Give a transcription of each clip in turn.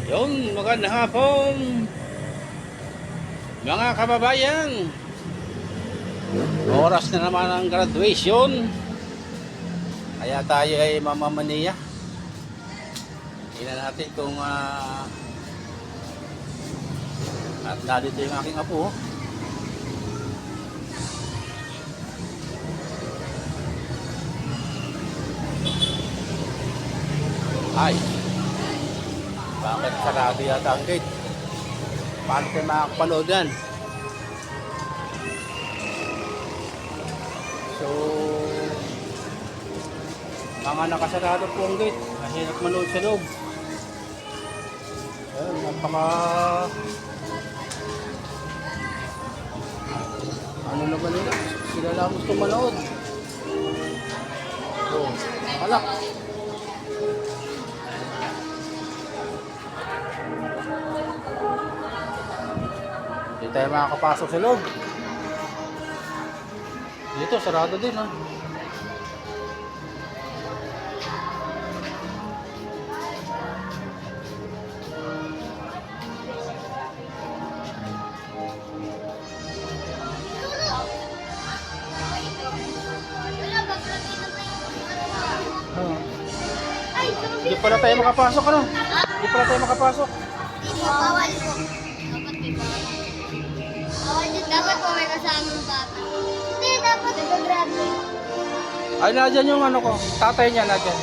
Yung magandang hapon mga kababayan. Oras na naman ang graduation. Kaya tayo ay mamamaniya. Tingnan natin kung at narito yung aking apo. Ay, bakit sarado yata ang gate? Paano tayo makakapanood yan? So, mga nakasarado po ang gate. Mahirap manood sa loob. Ayun, napaka... ano na ba nila? Sila lang gusto manood. So, nakalak. Hindi tayo makakapasok sa loob. Dito, sarado din, ha? Hindi pala tayo makapasok, ano? Hindi pala tayo makapasok. Bawal po. Dapat may bawal. Bawal din. Dapat po may kasamang bata. Hindi, dapat nag-graduate. Ay, nadyan yung ano ko. Tatay niya, nadyan.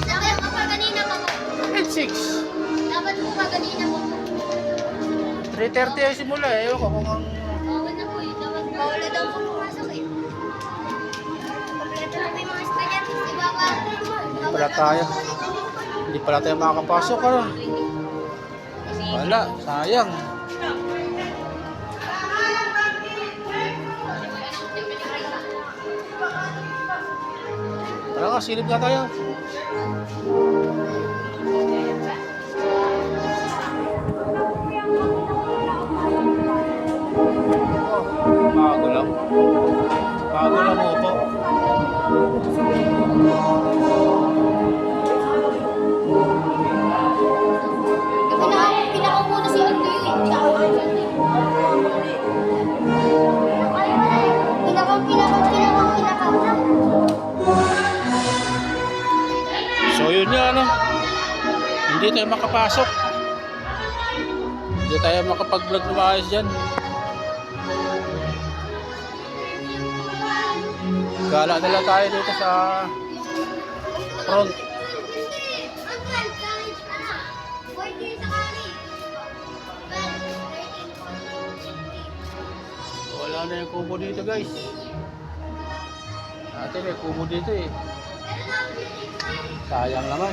Dapat po pa kanina pa po. 8:06. Dapat po pa kanina po. 3:30 ay simula eh. Ewan ko kung ang... Bawal na po eh. Dapat bawal na daw po pumasok eh. Kompleto na po yung mga estudyante. Diba ba? Hindi pala tayo. Hindi pala tayo makakapasok, ano? Wala, sayang. Tara nga, silip na tayo. Bago lang. Bago lang mo po. Pinakaupo na si Andy eh. Pinakaw. So yun nga, ano? Hindi tayo makapasok. Hindi tayo makapag-vlog na maayos dyan. Gala na lang tayo dito sa front. Wala na yung kubo dito, guys. Dati may kubo dito eh. Sayang naman.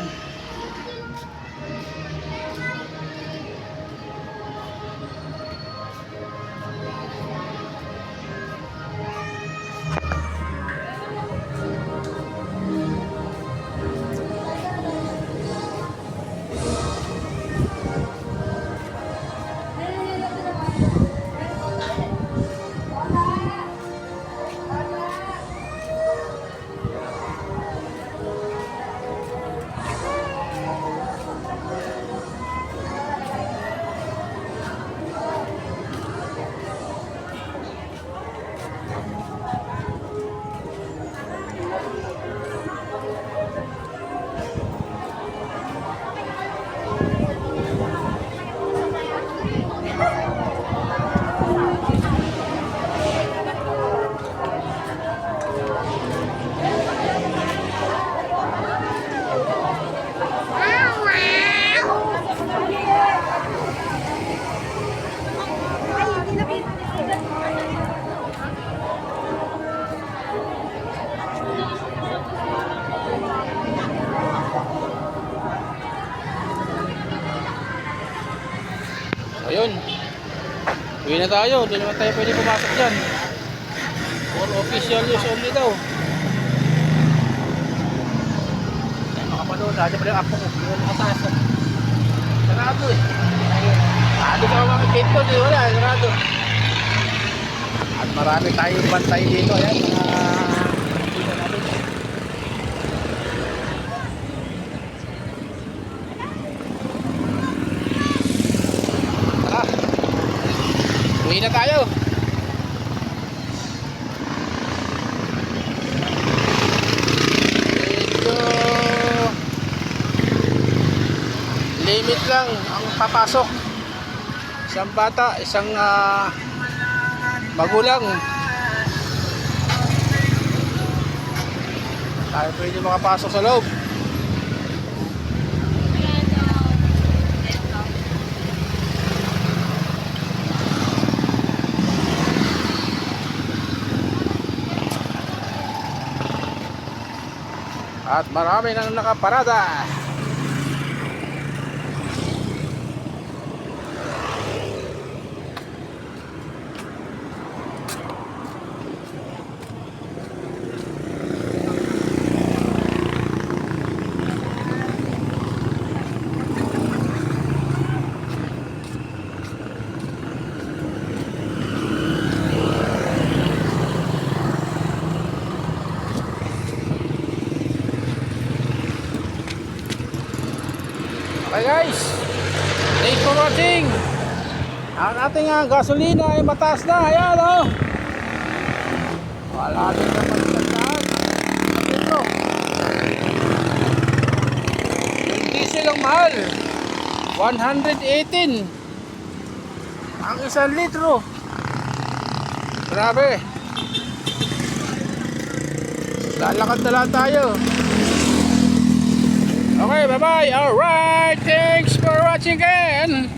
Ayun. Uwi na tayo. Hindi naman tayo pwede pumasok dyan. For official use only daw. Tayo makapanood. Nandiyan pa rin ang apo ko. Hindi mo mataas. Sarado eh. Sarado ka mga gate ko. Wala. Sarado. At marami tayong bantay dito. Ayan. na tayo. Medyo limit lang ang papasok. Isang bata, isang magulang. Tayo pwede makapasok sa loob. At marami nang nakaparada. Okay guys, thanks for watching. Ang ating gasolina ay mataas na. Ayan o. Wala din naman tandaan. Ito. Yung diesel ang mahal. 118 ang 1 litro. Grabe. Lalakad na lang tayo. Okay, bye-bye. Alright, thanks for watching again.